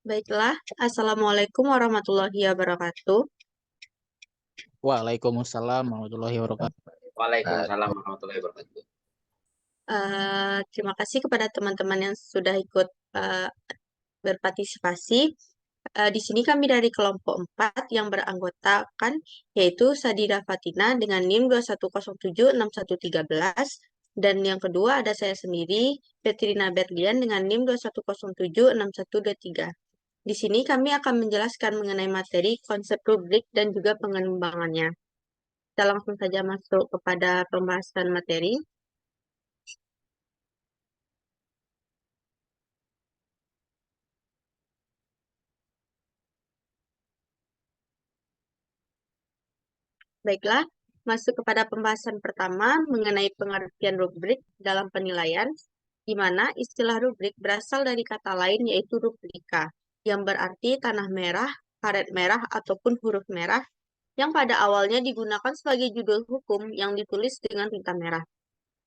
Baiklah, Assalamualaikum warahmatullahi wabarakatuh. Waalaikumsalam warahmatullahi wabarakatuh. Waalaikumsalam warahmatullahi wabarakatuh. Terima kasih kepada teman-teman yang sudah ikut berpartisipasi. Di sini kami dari kelompok 4 yang beranggotakan yaitu Sadira Fatina dengan NIM 21076113 dan yang kedua ada saya sendiri, Petrina Berlian dengan NIM 21076123. Di sini kami akan menjelaskan mengenai materi, konsep rubrik, dan juga pengembangannya. Kita langsung saja masuk kepada pembahasan materi. Baiklah, masuk kepada pembahasan pertama mengenai pengertian rubrik dalam penilaian, di mana istilah rubrik berasal dari kata lain yaitu rubrika, yang berarti tanah merah, karet merah, ataupun huruf merah, yang pada awalnya digunakan sebagai judul hukum yang ditulis dengan tinta merah.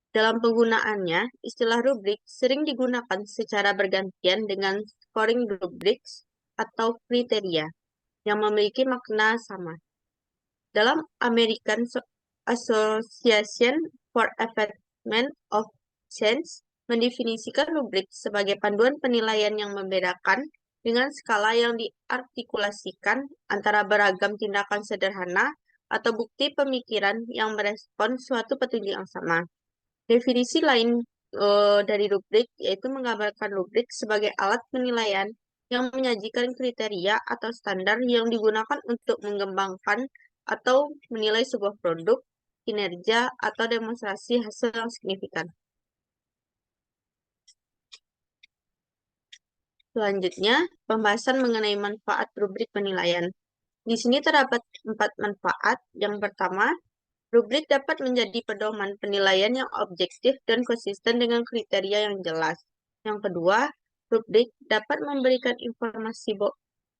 Dalam penggunaannya, istilah rubrik sering digunakan secara bergantian dengan scoring rubrics atau kriteria yang memiliki makna sama. Dalam American Association for Advancement of Science mendefinisikan rubrik sebagai panduan penilaian yang membedakan dengan skala yang diartikulasikan antara beragam tindakan sederhana atau bukti pemikiran yang merespon suatu petunjuk yang sama. Definisi lain dari rubrik yaitu menggambarkan rubrik sebagai alat penilaian yang menyajikan kriteria atau standar yang digunakan untuk mengembangkan atau menilai sebuah produk, kinerja, atau demonstrasi hasil yang signifikan. Selanjutnya, pembahasan mengenai manfaat rubrik penilaian. Di sini terdapat 4 manfaat. Yang pertama, rubrik dapat menjadi pedoman penilaian yang objektif dan konsisten dengan kriteria yang jelas. Yang kedua, rubrik dapat memberikan informasi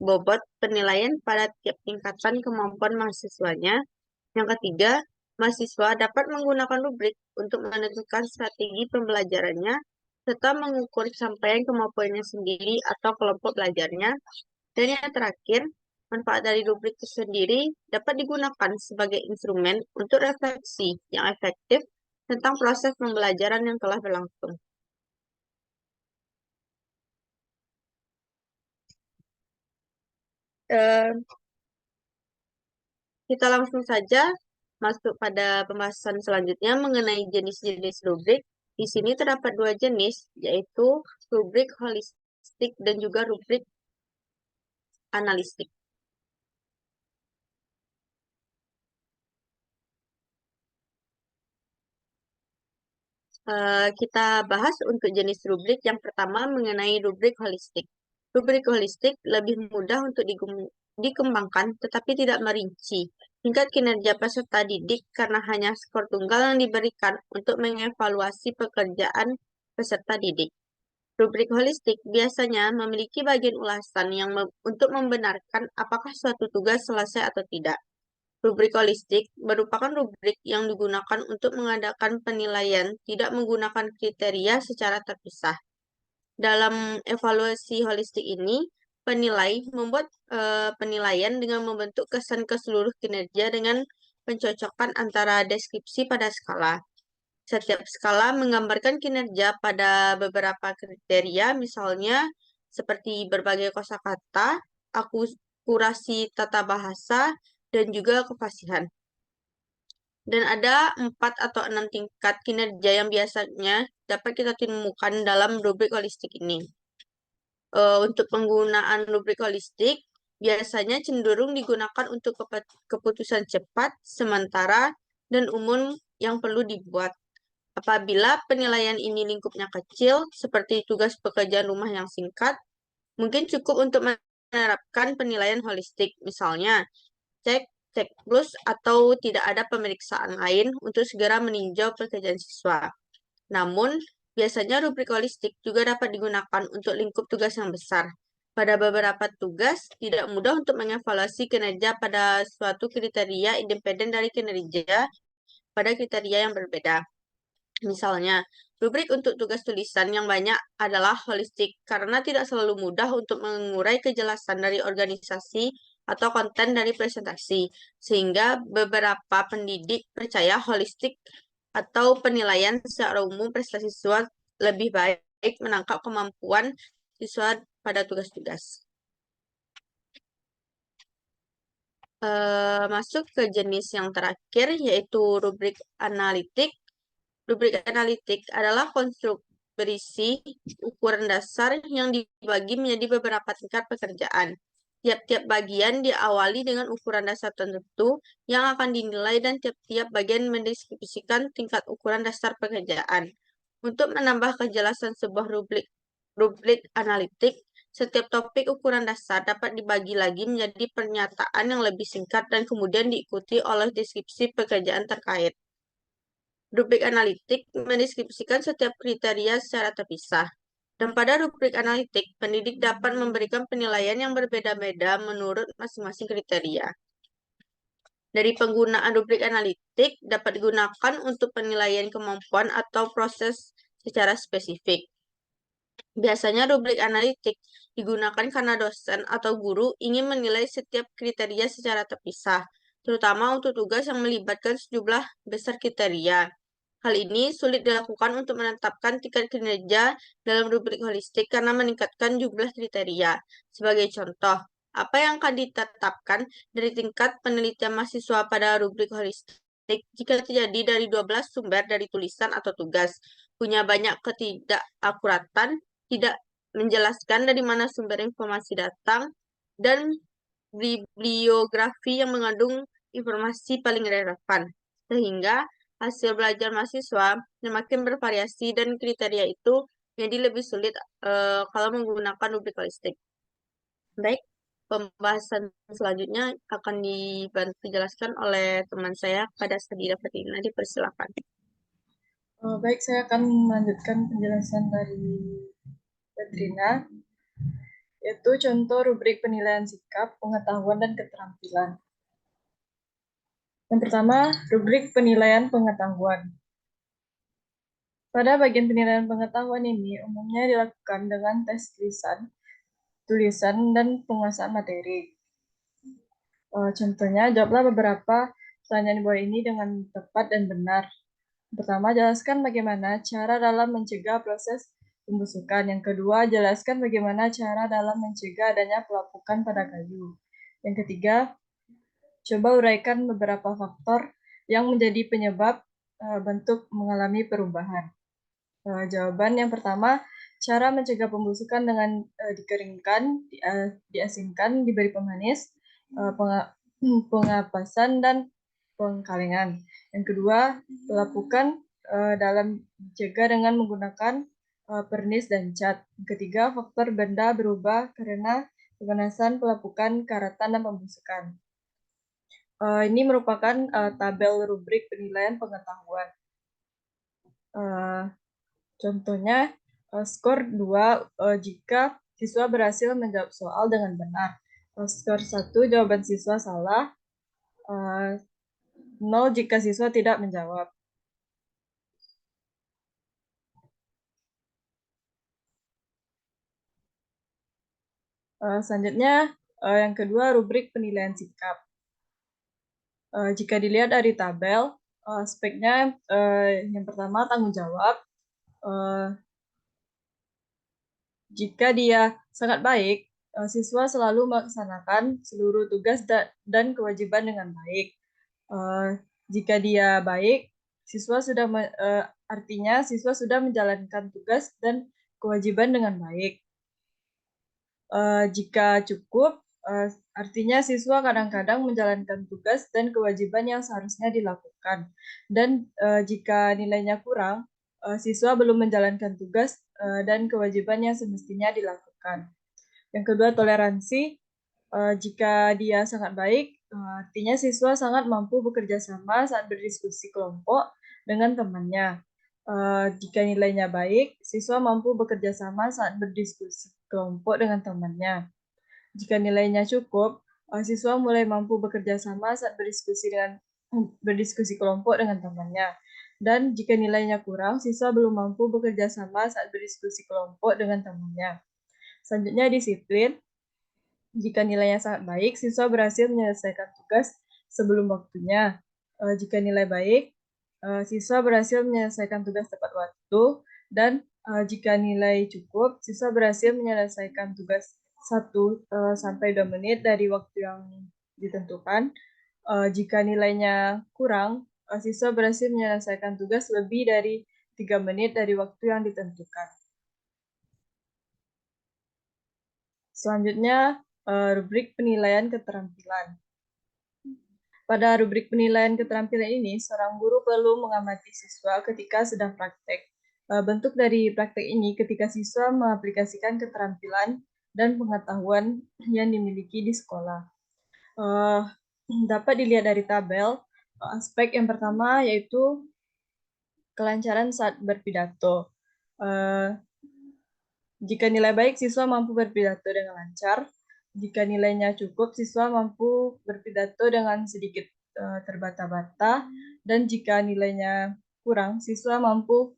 bobot penilaian pada tiap tingkatan kemampuan mahasiswanya. Yang ketiga, mahasiswa dapat menggunakan rubrik untuk menentukan strategi pembelajarannya serta mengukur capaian kemampuannya sendiri atau kelompok belajarnya. Dan yang terakhir, manfaat dari rubrik itu sendiri dapat digunakan sebagai instrumen untuk refleksi yang efektif tentang proses pembelajaran yang telah berlangsung. Kita langsung saja masuk pada pembahasan selanjutnya mengenai jenis-jenis rubrik. Di sini terdapat 2 jenis, yaitu rubrik holistik dan juga rubrik analistik. Kita bahas untuk jenis rubrik yang pertama mengenai rubrik holistik. Rubrik holistik lebih mudah untuk dikembangkan tetapi tidak merinci tingkat kinerja peserta didik karena hanya skor tunggal yang diberikan untuk mengevaluasi pekerjaan peserta didik. Rubrik holistik biasanya memiliki bagian ulasan yang untuk membenarkan apakah suatu tugas selesai atau tidak. Rubrik holistik merupakan rubrik yang digunakan untuk mengadakan penilaian tidak menggunakan kriteria secara terpisah. Dalam evaluasi holistik ini, penilai membuat penilaian dengan membentuk kesan ke seluruh kinerja dengan pencocokan antara deskripsi pada skala. Setiap skala menggambarkan kinerja pada beberapa kriteria, misalnya seperti berbagai kosakata, akurasi tata bahasa, dan juga kefasihan. Dan ada 4 atau 6 tingkat kinerja yang biasanya dapat kita temukan dalam rubrik holistik ini. Untuk penggunaan rubrik holistik, biasanya cenderung digunakan untuk keputusan cepat, sementara, dan umum yang perlu dibuat. Apabila penilaian ini lingkupnya kecil, seperti tugas pekerjaan rumah yang singkat, mungkin cukup untuk menerapkan penilaian holistik. Misalnya, cek plus, atau tidak ada pemeriksaan lain untuk segera meninjau pekerjaan siswa. Namun, biasanya rubrik holistik juga dapat digunakan untuk lingkup tugas yang besar. Pada beberapa tugas, tidak mudah untuk mengevaluasi kinerja pada suatu kriteria independen dari kinerja pada kriteria yang berbeda. Misalnya, rubrik untuk tugas tulisan yang banyak adalah holistik karena tidak selalu mudah untuk mengurai kejelasan dari organisasi atau konten dari presentasi, sehingga beberapa pendidik percaya holistik atau penilaian secara umum prestasi siswa lebih baik menangkap kemampuan siswa pada tugas-tugas. Masuk ke jenis yang terakhir, yaitu rubrik analitik. Rubrik analitik adalah konstruk berisi ukuran dasar yang dibagi menjadi beberapa tingkat pekerjaan. Tiap-tiap bagian diawali dengan ukuran dasar tertentu yang akan dinilai dan tiap-tiap bagian mendeskripsikan tingkat ukuran dasar pekerjaan. Untuk menambah kejelasan sebuah rubrik analitik, setiap topik ukuran dasar dapat dibagi lagi menjadi pernyataan yang lebih singkat dan kemudian diikuti oleh deskripsi pekerjaan terkait. Rubrik analitik mendeskripsikan setiap kriteria secara terpisah. Dan pada rubrik analitik, pendidik dapat memberikan penilaian yang berbeda-beda menurut masing-masing kriteria. Dari penggunaan rubrik analitik dapat digunakan untuk penilaian kemampuan atau proses secara spesifik. Biasanya rubrik analitik digunakan karena dosen atau guru ingin menilai setiap kriteria secara terpisah, terutama untuk tugas yang melibatkan sejumlah besar kriteria. Hal ini sulit dilakukan untuk menetapkan tingkat kinerja dalam rubrik holistik karena meningkatkan jumlah kriteria. Sebagai contoh, apa yang akan ditetapkan dari tingkat penelitian mahasiswa pada rubrik holistik jika terjadi dari 12 sumber dari tulisan atau tugas, punya banyak ketidakakuratan, tidak menjelaskan dari mana sumber informasi datang, dan bibliografi yang mengandung informasi paling relevan. Sehingga hasil belajar mahasiswa semakin bervariasi dan kriteria itu jadi lebih sulit kalau menggunakan rubrik holistik. Baik, pembahasan selanjutnya akan dibantu dijelaskan oleh teman saya pada Sadira Fatina. Dipersilakan. Baik, saya akan melanjutkan penjelasan dari Petrina, yaitu contoh rubrik penilaian sikap, pengetahuan, dan keterampilan. Yang pertama, rubrik penilaian pengetahuan. Pada bagian penilaian pengetahuan ini umumnya dilakukan dengan tes tulisan, dan penguasaan materi. Contohnya, jawablah beberapa pertanyaan di bawah ini dengan tepat dan benar. Pertama, jelaskan bagaimana cara dalam mencegah proses pembusukan. Yang kedua, jelaskan bagaimana cara dalam mencegah adanya pelapukan pada kayu. Yang ketiga, coba uraikan beberapa faktor yang menjadi penyebab bentuk mengalami perubahan. Jawaban yang pertama, cara mencegah pembusukan dengan dikeringkan, diasinkan, diberi pemanis, pengapasan, dan pengkalengan. Yang kedua, pelapukan dalam mencegah dengan menggunakan pernis dan cat. Yang ketiga, faktor benda berubah karena pemanasan, pelapukan, karatan, dan pembusukan. Ini merupakan tabel rubrik penilaian pengetahuan. Contohnya, skor 2 jika siswa berhasil menjawab soal dengan benar. Skor 1 jawaban siswa salah, 0 jika siswa tidak menjawab. Selanjutnya, yang kedua, rubrik penilaian sikap. Jika dilihat dari tabel, speknya yang pertama tanggung jawab. Jika dia sangat baik, siswa selalu melaksanakan seluruh tugas dan kewajiban dengan baik. Jika dia baik, artinya siswa sudah menjalankan tugas dan kewajiban dengan baik. Jika cukup, artinya siswa kadang-kadang menjalankan tugas dan kewajiban yang seharusnya dilakukan. Dan jika nilainya kurang, siswa belum menjalankan tugas dan kewajiban yang semestinya dilakukan. Yang kedua, toleransi. Jika dia sangat baik, artinya siswa sangat mampu bekerja sama saat berdiskusi kelompok dengan temannya. Jika nilainya baik, siswa mampu bekerja sama saat berdiskusi kelompok dengan temannya. Jika nilainya cukup, siswa mulai mampu bekerja sama saat berdiskusi kelompok dengan temannya. Dan jika nilainya kurang, siswa belum mampu bekerja sama saat berdiskusi kelompok dengan temannya. Selanjutnya disiplin. Jika nilainya sangat baik, siswa berhasil menyelesaikan tugas sebelum waktunya. Jika nilai baik, siswa berhasil menyelesaikan tugas tepat waktu, dan jika nilai cukup, siswa berhasil menyelesaikan tugas 1 sampai 2 menit dari waktu yang ditentukan. Jika nilainya kurang, siswa berhasil menyelesaikan tugas lebih dari 3 menit dari waktu yang ditentukan. Selanjutnya, rubrik penilaian keterampilan. Pada rubrik penilaian keterampilan ini, seorang guru perlu mengamati siswa ketika sedang praktek. Bentuk dari praktek ini ketika siswa mengaplikasikan keterampilan dan pengetahuan yang dimiliki di sekolah. Dapat dilihat dari tabel. Aspek yang pertama yaitu kelancaran saat berpidato. Jika nilai baik, siswa mampu berpidato dengan lancar. Jika nilainya cukup, siswa mampu berpidato dengan sedikit terbata-bata. Dan jika nilainya kurang, siswa mampu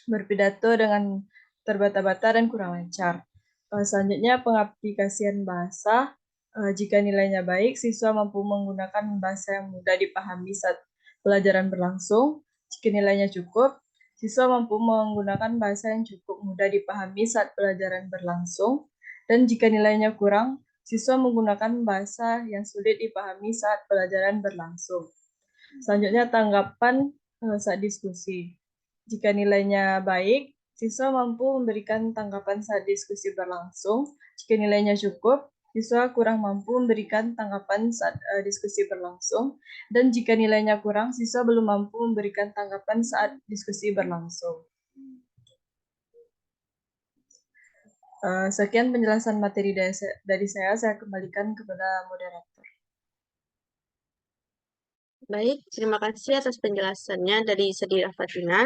berpidato dengan terbata-bata dan kurang lancar. Selanjutnya, pengaplikasian bahasa. Jika nilainya baik, siswa mampu menggunakan bahasa yang mudah dipahami saat pelajaran berlangsung. Jika nilainya cukup, siswa mampu menggunakan bahasa yang cukup mudah dipahami saat pelajaran berlangsung. Dan jika nilainya kurang, siswa menggunakan bahasa yang sulit dipahami saat pelajaran berlangsung. Selanjutnya, tanggapan saat diskusi. Jika nilainya baik, siswa mampu memberikan tanggapan saat diskusi berlangsung. Jika nilainya cukup, siswa kurang mampu memberikan tanggapan saat diskusi berlangsung. Dan jika nilainya kurang, siswa belum mampu memberikan tanggapan saat diskusi berlangsung. Sekian penjelasan materi dari saya kembalikan kepada moderator. Baik, terima kasih atas penjelasannya dari Sedira Fatina.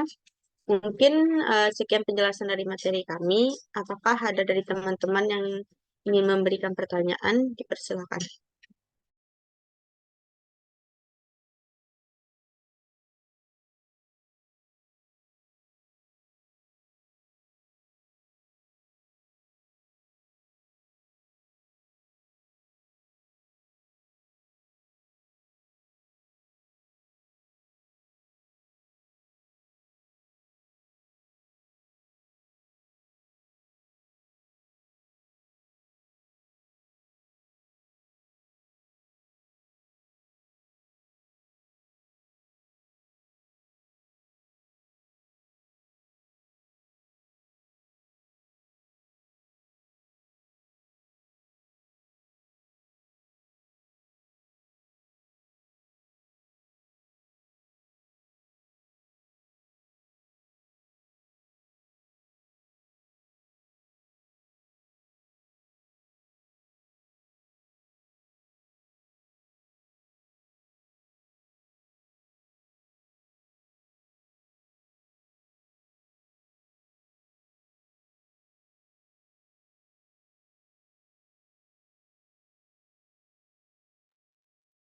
Mungkin sekian penjelasan dari materi kami. Apakah ada dari teman-teman yang ingin memberikan pertanyaan? Dipersilakan.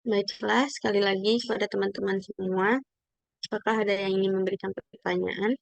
Baiklah, sekali lagi kepada teman-teman semua, apakah ada yang ingin memberikan pertanyaan?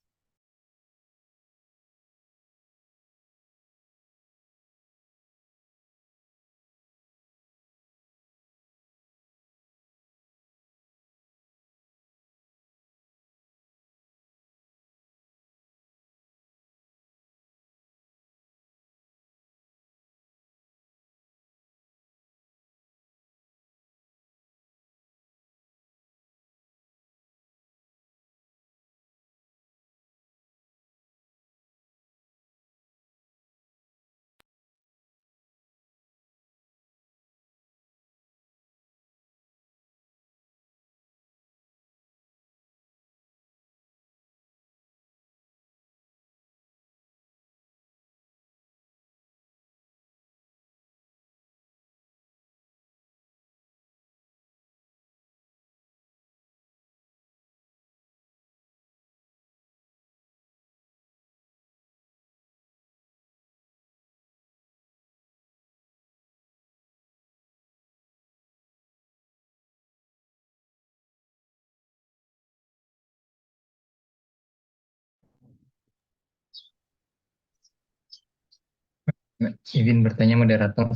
Izin bertanya moderator.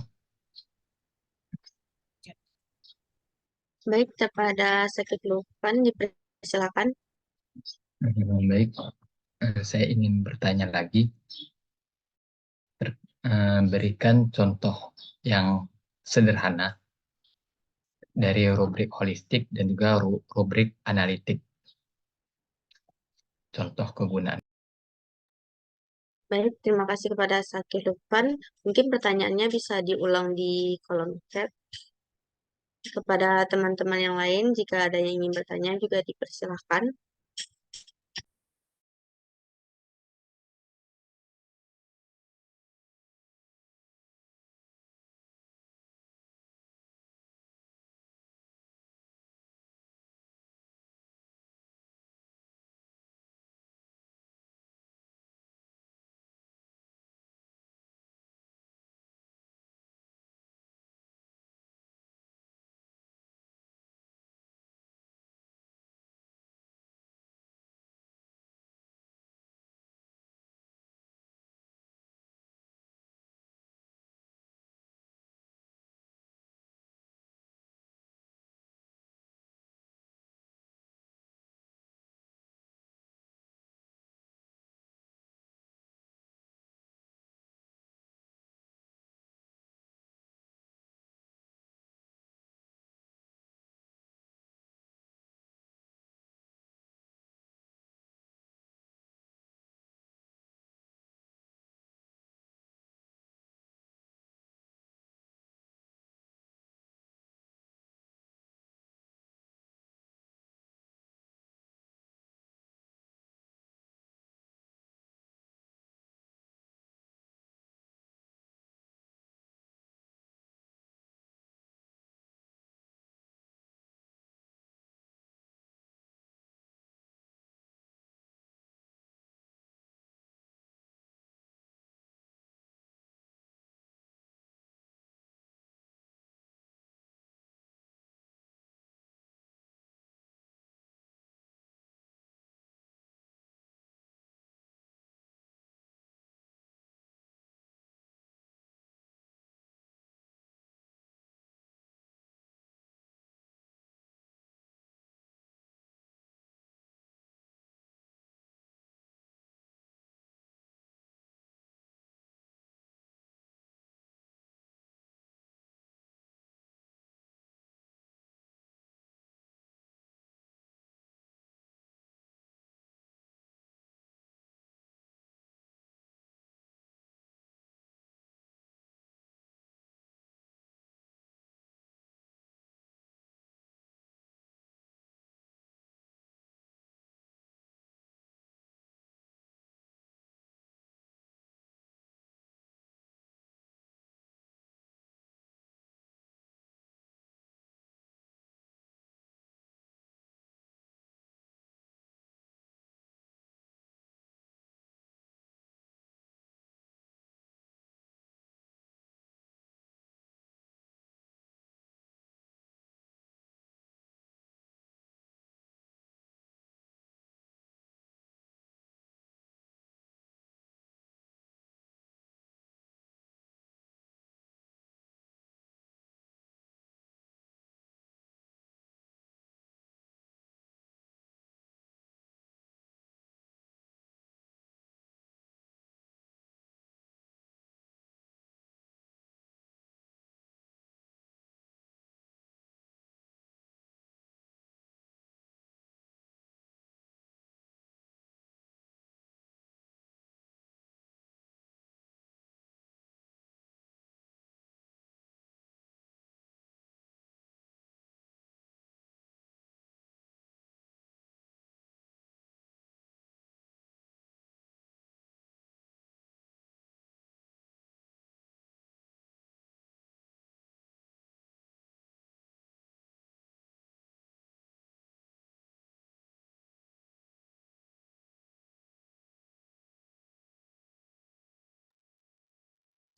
Baik, kepada Sekit Lufan dipersilakan. Baik, saya ingin bertanya lagi. Berikan contoh yang sederhana dari rubrik holistik dan juga rubrik analitik. Contoh kegunaan. Baik, terima kasih kepada Sekit Lufan. Mungkin pertanyaannya bisa diulang di kolom chat. Kepada teman-teman yang lain, jika ada yang ingin bertanya juga dipersilakan.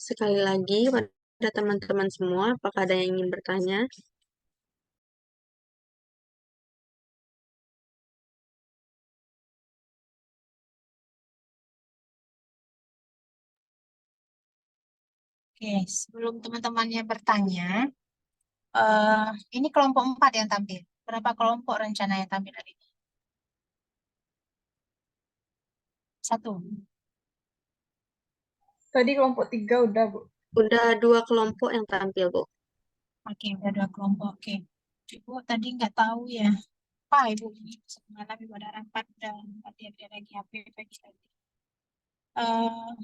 Sekali lagi, pada teman-teman semua, apakah ada yang ingin bertanya? Oke, sebelum teman-temannya bertanya, ini kelompok 4 yang tampil. Berapa kelompok rencana yang tampil hari ini? 1. Tadi kelompok 3 udah, Bu. Udah 2 kelompok yang tampil, Bu. Oke, udah 2 kelompok. Oke. Ibu tadi nggak tahu ya. Pak, Ibu ini semalam Ibu ada rapat dan tadi ada lagi HP pagi tadi.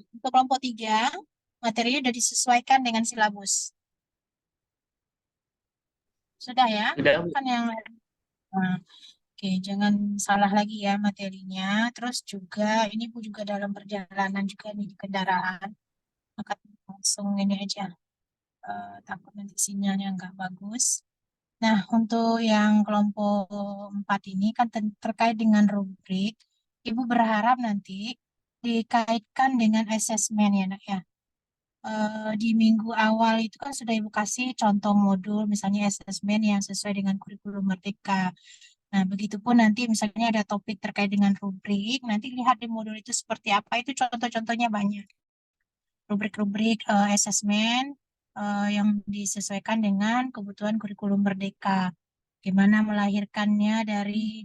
Untuk kelompok 3, materinya sudah disesuaikan dengan silabus. Sudah ya? Sudah, Bu. Kan yang nah, oke, jangan salah lagi ya materinya. Terus juga ini Bu juga dalam perjalanan juga nih di kendaraan. Maka langsung ini aja. Takut nanti sinyalnya nggak bagus. Nah, untuk yang kelompok 4 ini kan terkait dengan rubrik. Ibu berharap nanti dikaitkan dengan asesmen ya, Nak ya. Di minggu awal itu kan sudah Ibu kasih contoh modul, misalnya asesmen yang sesuai dengan kurikulum Merdeka. Nah, begitupun nanti misalnya ada topik terkait dengan rubrik, nanti lihat di modul itu seperti apa, itu contoh-contohnya banyak. Rubrik-rubrik asesmen yang disesuaikan dengan kebutuhan kurikulum Merdeka. Gimana melahirkannya dari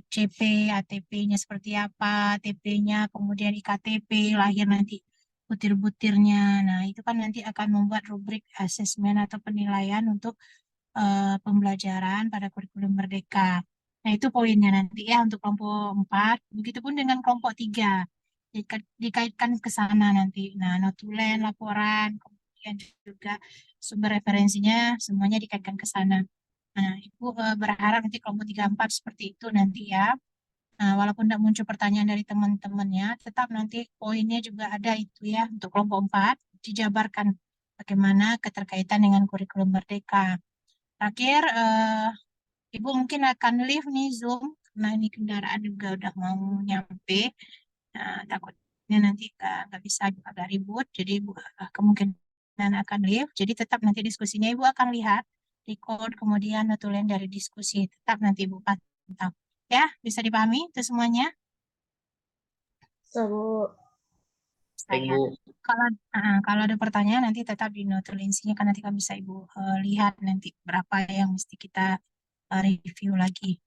CP, ATP-nya seperti apa, ATP-nya, kemudian IKTP, lahir nanti butir-butirnya. Nah, itu kan nanti akan membuat rubrik asesmen atau penilaian untuk pembelajaran pada kurikulum Merdeka. Nah, itu poinnya nanti ya untuk kelompok 4. Begitupun dengan kelompok 3. Dikaitkan ke sana nanti. Nah, notulen, laporan, kemudian juga sumber referensinya semuanya dikaitkan ke sana. Nah, Ibu berharap nanti kelompok 3, 4 seperti itu nanti ya. Nah, walaupun tidak muncul pertanyaan dari teman-temannya, tetap nanti poinnya juga ada itu ya untuk kelompok 4 dijabarkan bagaimana keterkaitan dengan kurikulum Merdeka. Terakhir, Ibu mungkin akan live nih Zoom, karena ini kendaraan juga udah mau nyampe. Nah, takutnya nanti nggak bisa agak ribut, jadi Ibu kemungkinan akan live. Jadi tetap nanti diskusinya Ibu akan lihat, record, kemudian notulen dari diskusi. Tetap nanti Ibu pantau. Ya, bisa dipahami itu semuanya? So, Bu. Baik, Saya. Bu. Kalau ada pertanyaan nanti tetap di notulensinya kan nanti kan bisa Ibu lihat nanti berapa yang mesti kita review lagi.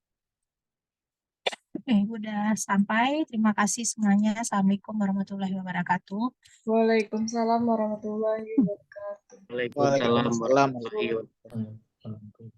Oke, udah sampai. Terima kasih semuanya. Assalamualaikum warahmatullahi wabarakatuh. Waalaikumsalam warahmatullahi wabarakatuh. Waalaikumsalam Waalaikumsalam. warahmatullahi wabarakatuh.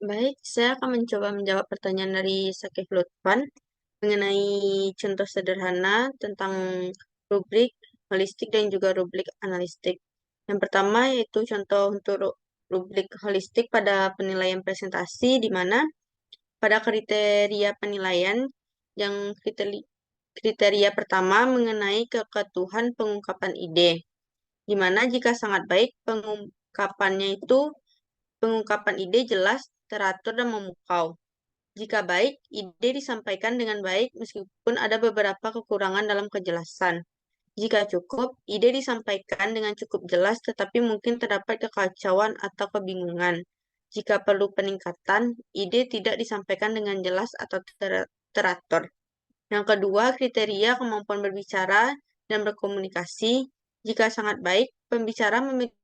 Baik, saya akan mencoba menjawab pertanyaan dari Sakif Lutfan mengenai contoh sederhana tentang rubrik holistik dan juga rubrik analistik. Yang pertama yaitu contoh untuk rubrik holistik pada penilaian presentasi, di mana pada kriteria penilaian yang kriteria pertama mengenai keketuhan pengungkapan ide, di mana jika sangat baik pengungkapan ide jelas, teratur, dan memukau. Jika baik, ide disampaikan dengan baik meskipun ada beberapa kekurangan dalam kejelasan. Jika cukup, ide disampaikan dengan cukup jelas tetapi mungkin terdapat kekacauan atau kebingungan. Jika perlu peningkatan, ide tidak disampaikan dengan jelas atau teratur. Yang kedua, kriteria kemampuan berbicara dan berkomunikasi. Jika sangat baik, pembicara memiliki